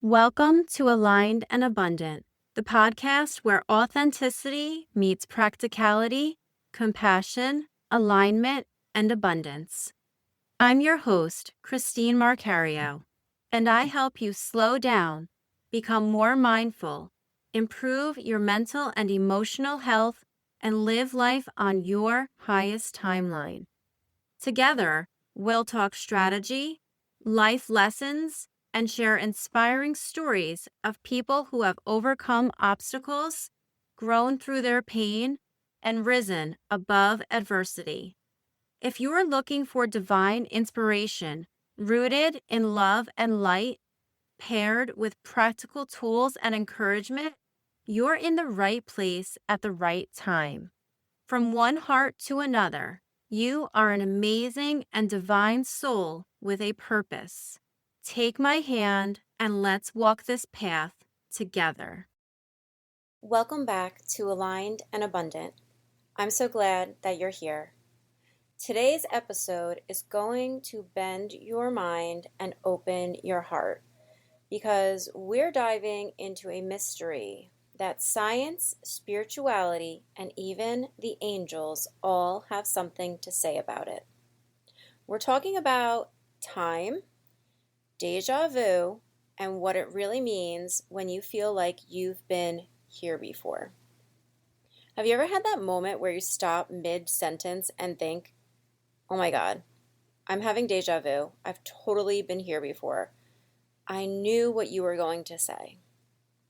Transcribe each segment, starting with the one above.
Welcome to Aligned and Abundant, the podcast where authenticity meets practicality, compassion, alignment, and abundance. I'm your host, Christine Marcario, and I help you slow down, become more mindful, improve your mental and emotional health, and live life on your highest timeline. Together, we'll talk strategy, life lessons, and share inspiring stories of people who have overcome obstacles, grown through their pain, and risen above adversity. If you are looking for divine inspiration rooted in love and light, paired with practical tools and encouragement, you're in the right place at the right time. From one heart to another, you are an amazing and divine soul with a purpose. Take my hand and let's walk this path together. Welcome back to Aligned and Abundant. I'm so glad that you're here. Today's episode is going to bend your mind and open your heart because we're diving into a mystery that science, spirituality, and even the angels all have something to say about it. We're talking about time, déjà vu, and what it really means when you feel like you've been here before. Have you ever had that moment where you stop mid-sentence and think, oh my God, I'm having déjà vu. I've totally been here before. I knew what you were going to say.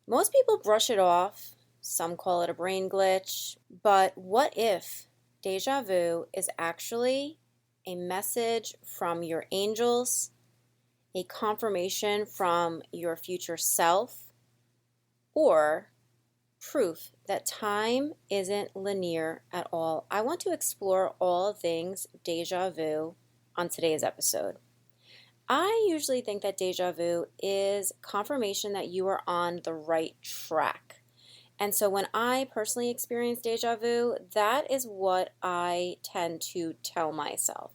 Most people brush it off. Some call it a brain glitch. But what if déjà vu is actually a message from your angels, a confirmation from your future self, or proof that time isn't linear at all? I want to explore all things déjà vu on today's episode. I usually think that déjà vu is confirmation that you are on the right track. And so when I personally experience déjà vu, that is what I tend to tell myself.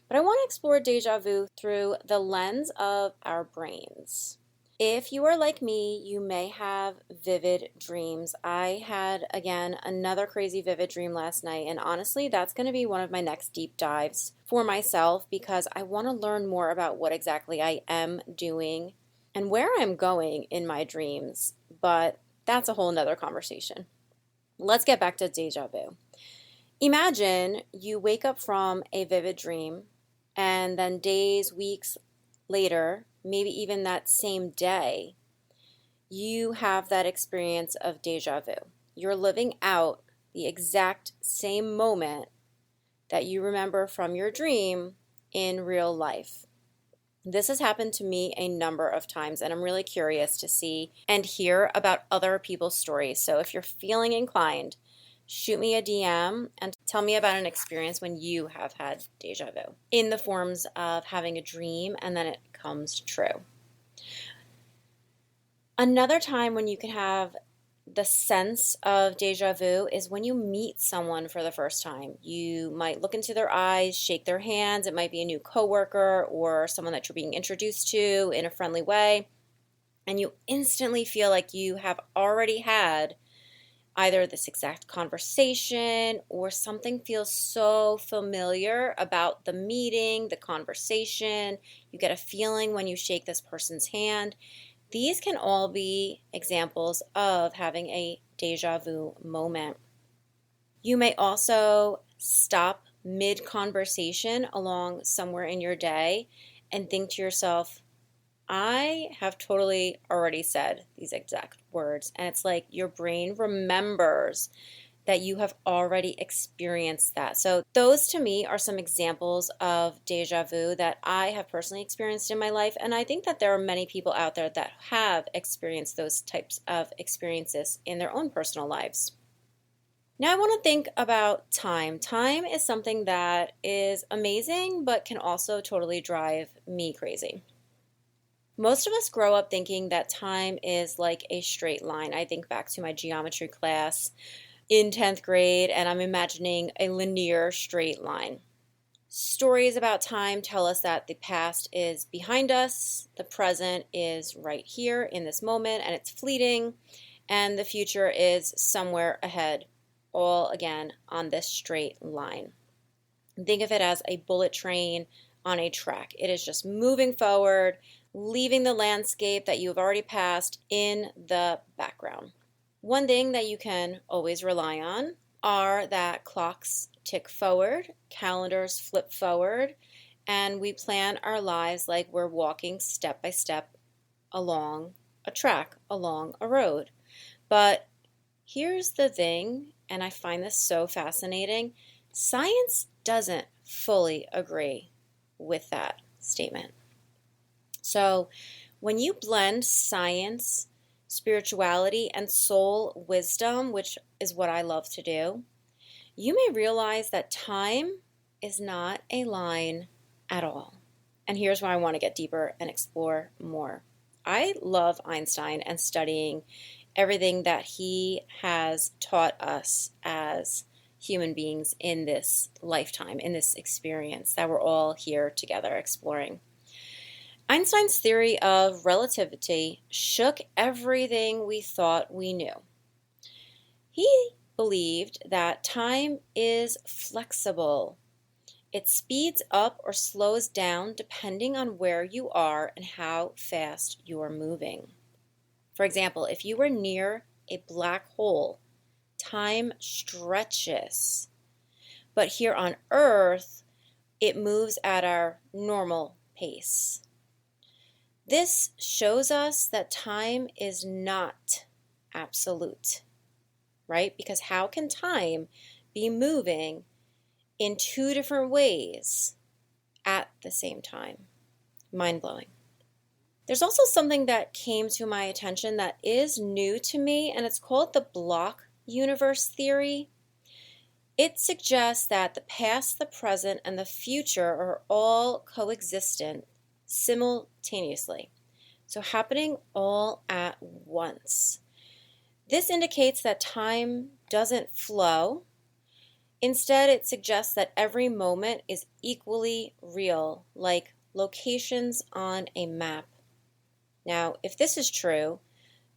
But I want to explore déjà vu through the lens of our brains. If you are like me, you may have vivid dreams. I had, again, another crazy vivid dream last night, and honestly, that's going to be one of my next deep dives for myself because I want to learn more about what exactly I am doing and where I'm going in my dreams, but that's a whole nother conversation. Let's get back to déjà vu. Imagine you wake up from a vivid dream, and then days, weeks later, maybe even that same day, you have that experience of déjà vu. You're living out the exact same moment that you remember from your dream in real life. This has happened to me a number of times, and I'm really curious to see and hear about other people's stories. So if you're feeling inclined, shoot me a DM and tell me about an experience when you have had déjà vu in the forms of having a dream and then it comes true. Another time when you can have the sense of déjà vu is when you meet someone for the first time. You might look into their eyes, shake their hands. It might be a new coworker or someone that you're being introduced to in a friendly way. And you instantly feel like you have already had either this exact conversation or something feels so familiar about the meeting, the conversation. You get a feeling when you shake this person's hand. These can all be examples of having a déjà vu moment. You may also stop mid-conversation along somewhere in your day and think to yourself, I have totally already said these exact words. And it's like your brain remembers that you have already experienced that. So those to me are some examples of déjà vu that I have personally experienced in my life. And I think that there are many people out there that have experienced those types of experiences in their own personal lives. Now I want to think about time. Time is something that is amazing, but can also totally drive me crazy. Most of us grow up thinking that time is like a straight line. I think back to my geometry class in 10th grade, and I'm imagining a linear straight line. Stories about time tell us that the past is behind us, the present is right here in this moment, and it's fleeting, and the future is somewhere ahead, all again on this straight line. Think of it as a bullet train on a track. It is just moving forward, leaving the landscape that you have already passed in the background. One thing that you can always rely on are that clocks tick forward, calendars flip forward, and we plan our lives like we're walking step by step along a track, along a road. But here's the thing, and I find this so fascinating, science doesn't fully agree with that statement. So when you blend science, spirituality, and soul wisdom, which is what I love to do, you may realize that time is not a line at all. And here's where I want to get deeper and explore more. I love Einstein and studying everything that he has taught us as human beings in this lifetime, in this experience that we're all here together exploring. Einstein's theory of relativity shook everything we thought we knew. He believed that time is flexible. It speeds up or slows down depending on where you are and how fast you're moving. For example, if you were near a black hole, time stretches. But here on Earth, it moves at our normal pace. This shows us that time is not absolute, right? Because how can time be moving in two different ways at the same time? Mind-blowing. There's also something that came to my attention that is new to me, and it's called the block universe theory. It suggests that the past, the present, and the future are all coexistent simultaneously, so happening all at once. This indicates that time doesn't flow. Instead, it suggests that every moment is equally real, like locations on a map. Now, if this is true,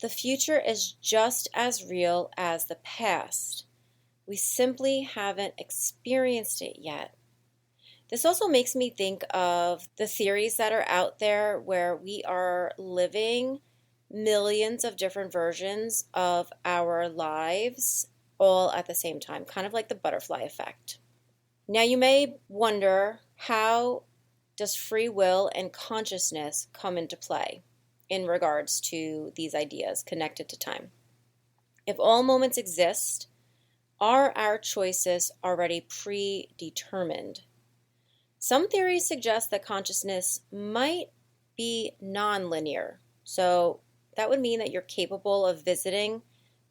the future is just as real as the past. We simply haven't experienced it yet. This also makes me think of the theories that are out there where we are living millions of different versions of our lives all at the same time, kind of like the butterfly effect. Now you may wonder, how does free will and consciousness come into play in regards to these ideas connected to time? If all moments exist, are our choices already predetermined? Some theories suggest that consciousness might be nonlinear. So that would mean that you're capable of visiting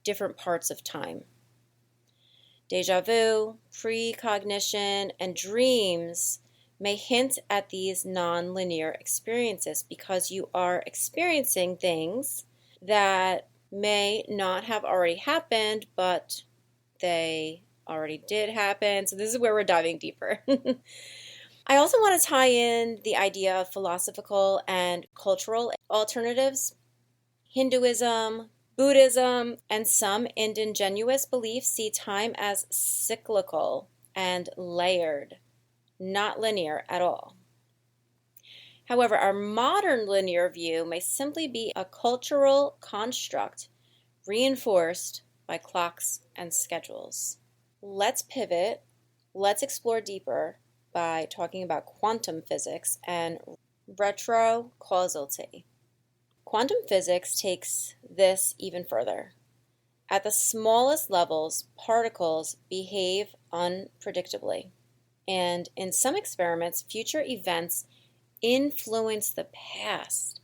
different parts of time. Déjà vu, precognition, and dreams may hint at these nonlinear experiences because you are experiencing things that may not have already happened, but they already did happen. So this is where we're diving deeper. I also want to tie in the idea of philosophical and cultural alternatives. Hinduism, Buddhism, and some indigenous beliefs see time as cyclical and layered, not linear at all. However, our modern linear view may simply be a cultural construct reinforced by clocks and schedules. Let's pivot. Let's explore deeper by talking about quantum physics and retrocausality. Quantum physics takes this even further. At the smallest levels, particles behave unpredictably, and in some experiments, future events influence the past.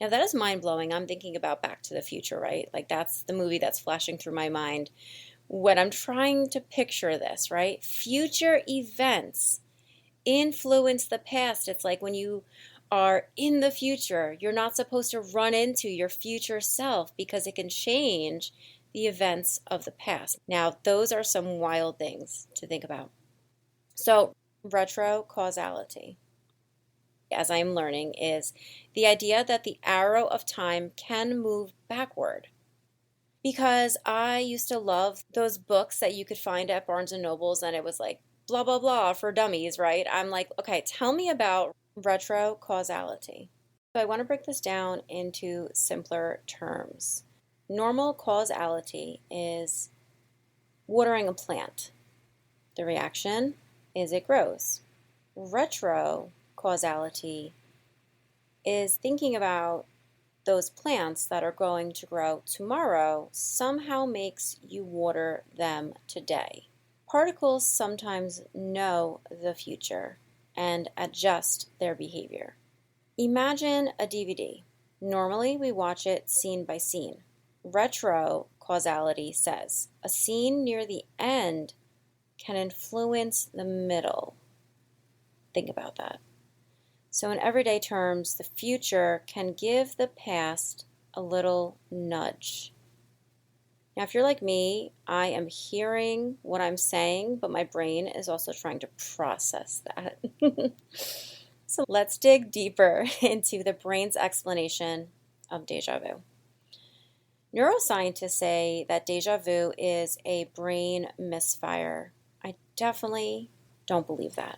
Now that is mind-blowing. I'm thinking about Back to the Future, right? Like that's the movie that's flashing through my mind when I'm trying to picture this, right? Future events influence the past. It's like when you are in the future, you're not supposed to run into your future self because it can change the events of the past. Now, those are some wild things to think about. So, Retrocausality, as I am learning, is the idea that the arrow of time can move backward. Because I used to love those books that you could find at Barnes and Nobles, and it was like blah, blah, blah for dummies, right? I'm like, okay, tell me about retrocausality. So I want to break this down into simpler terms. Normal causality is watering a plant. The reaction is it grows. Retro causality is thinking about those plants that are going to grow tomorrow somehow makes you water them today. Particles sometimes know the future and adjust their behavior. Imagine a DVD. Normally we watch it scene by scene. Retro causality says a scene near the end can influence the middle. Think about that. So in everyday terms, the future can give the past a little nudge. Now, if you're like me, I am hearing what I'm saying, but my brain is also trying to process that. So let's dig deeper into the brain's explanation of déjà vu. Neuroscientists say that déjà vu is a brain misfire. I definitely don't believe that.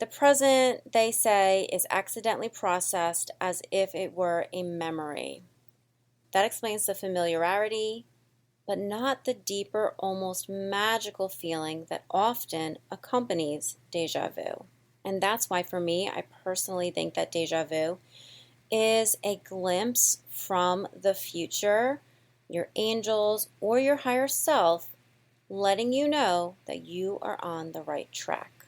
The present, they say, is accidentally processed as if it were a memory. That explains the familiarity, but not the deeper, almost magical feeling that often accompanies déjà vu. And that's why, for me, I personally think that déjà vu is a glimpse from the future, your angels, or your higher self letting you know that you are on the right track.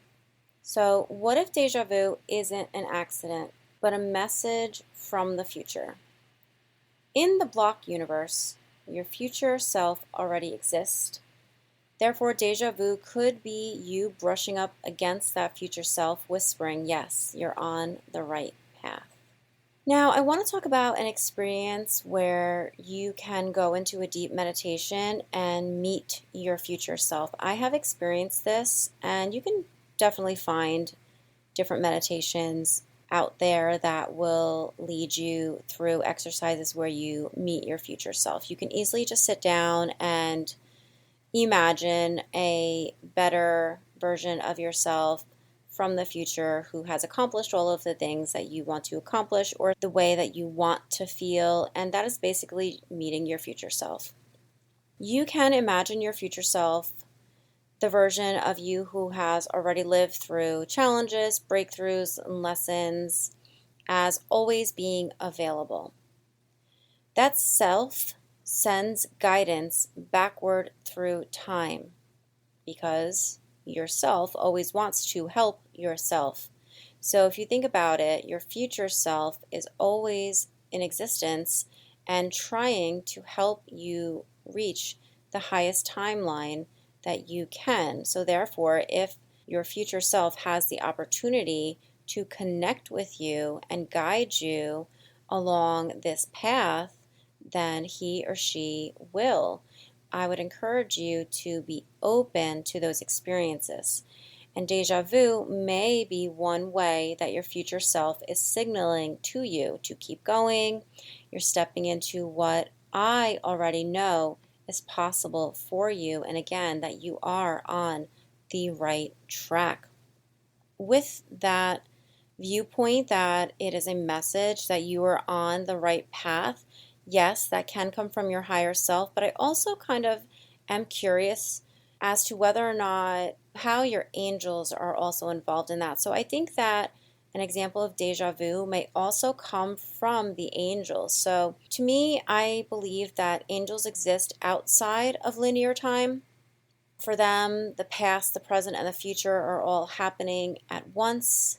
So, what if déjà vu isn't an accident, but a message from the future? In the block universe, your future self already exists. Therefore, déjà vu could be you brushing up against that future self, whispering, yes, you're on the right path. Now, I want to talk about an experience where you can go into a deep meditation and meet your future self. I have experienced this, and you can definitely find different meditations out there that will lead you through exercises where you meet your future self. You can easily just sit down and imagine a better version of yourself from the future who has accomplished all of the things that you want to accomplish or the way that you want to feel, and that is basically meeting your future self. You can imagine your future self, the version of you who has already lived through challenges, breakthroughs, and lessons, as always being available. That self sends guidance backward through time because yourself always wants to help yourself. So if you think about it, your future self is always in existence and trying to help you reach the highest timeline that you can. So therefore, if your future self has the opportunity to connect with you and guide you along this path, then he or she will. I would encourage you to be open to those experiences. And déjà vu may be one way that your future self is signaling to you to keep going. You're stepping into what I already know is possible for you. And again, that you are on the right track. With that viewpoint that it is a message that you are on the right path, yes, that can come from your higher self, but I also kind of am curious as to whether or not how your angels are also involved in that. So I think that an example of déjà vu may also come from the angels. So to me, I believe that angels exist outside of linear time. For them, the past, the present, and the future are all happening at once.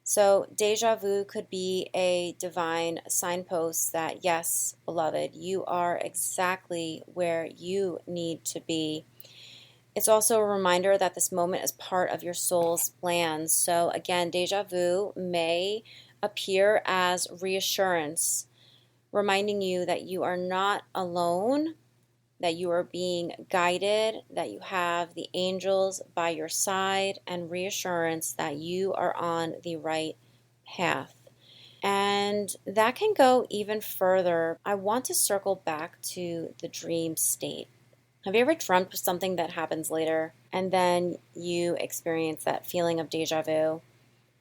So déjà vu could be a divine signpost that, yes, beloved, you are exactly where you need to be. It's also a reminder that this moment is part of your soul's plan. So again, déjà vu may appear as reassurance, reminding you that you are not alone, that you are being guided, that you have the angels by your side, and reassurance that you are on the right path. And that can go even further. I want to circle back to the dream state. Have you ever dreamt of something that happens later and then you experience that feeling of deja vu?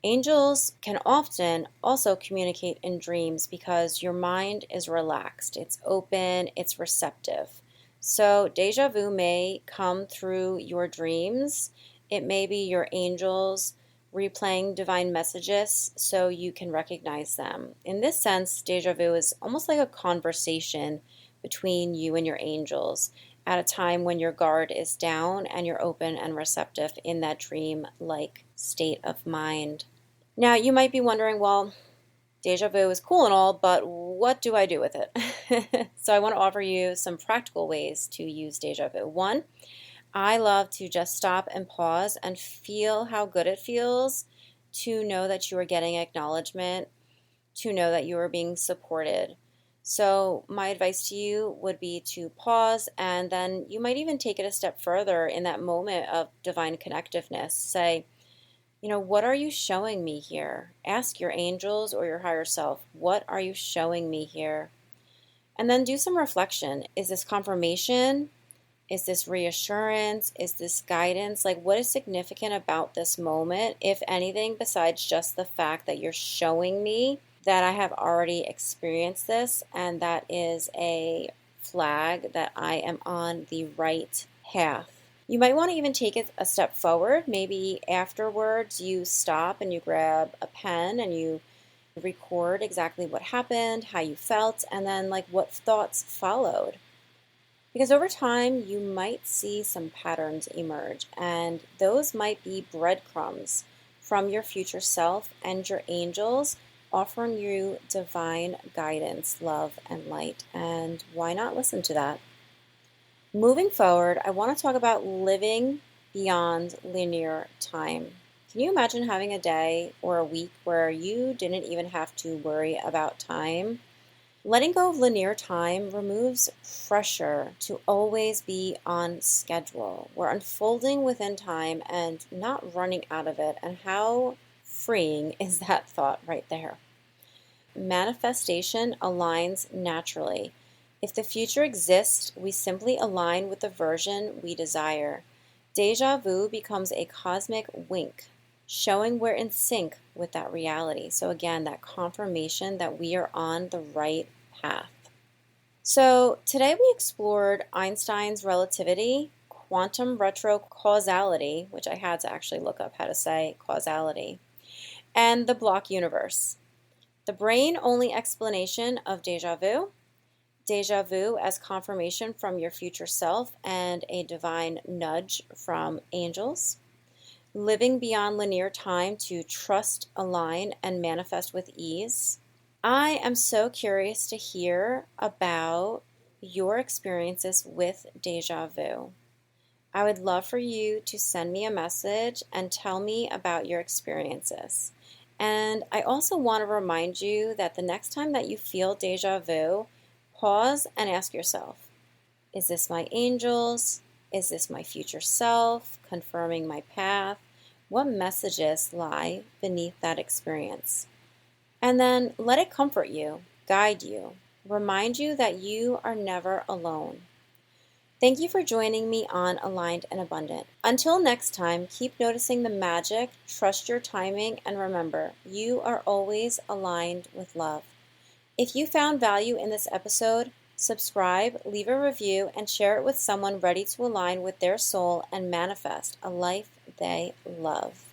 Angels can often also communicate in dreams because your mind is relaxed, it's open, it's receptive. So, deja vu may come through your dreams. It may be your angels replaying divine messages so you can recognize them. In this sense, deja vu is almost like a conversation between you and your angels at a time when your guard is down and you're open and receptive in that dream-like state of mind. Now, you might be wondering, well, deja vu is cool and all, but what do I do with it? So I want to offer you some practical ways to use deja vu. One, I love to just stop and pause and feel how good it feels to know that you are getting acknowledgement, to know that you are being supported. So my advice to you would be to pause, and then you might even take it a step further in that moment of divine connectiveness. Say, what are you showing me here? Ask your angels or your higher self, what are you showing me here? And then do some reflection. Is this confirmation? Is this reassurance? Is this guidance? Like, what is significant about this moment, if anything, besides just the fact that you're showing me that I have already experienced this, and that is a flag that I am on the right path? You might want to even take it a step forward. Maybe afterwards you stop and you grab a pen and you record exactly what happened, how you felt, and then like what thoughts followed. Because over time you might see some patterns emerge, and those might be breadcrumbs from your future self and your angels offering you divine guidance, love, and light. And why not listen to that? Moving forward, I want to talk about living beyond linear time. Can you imagine having a day or a week where you didn't even have to worry about time? Letting go of linear time removes pressure to always be on schedule. We're unfolding within time and not running out of it. And how freeing is that thought right there? Manifestation aligns naturally. If the future exists, we simply align with the version we desire. Deja vu becomes a cosmic wink, showing we're in sync with that reality. So again, that confirmation that we are on the right path. So today we explored Einstein's relativity, quantum retrocausality, which I had to actually look up how to say causality, and the block universe. The brain-only explanation of deja vu as confirmation from your future self and a divine nudge from angels, living beyond linear time to trust, align, and manifest with ease. I am so curious to hear about your experiences with deja vu. I would love for you to send me a message and tell me about your experiences. And I also want to remind you that the next time that you feel deja vu, pause and ask yourself, is this my angels? Is this my future self confirming my path? What messages lie beneath that experience? And then let it comfort you, guide you, remind you that you are never alone. Thank you for joining me on Aligned and Abundant. Until next time, keep noticing the magic, trust your timing, and remember, you are always aligned with love. If you found value in this episode, subscribe, leave a review, and share it with someone ready to align with their soul and manifest a life they love.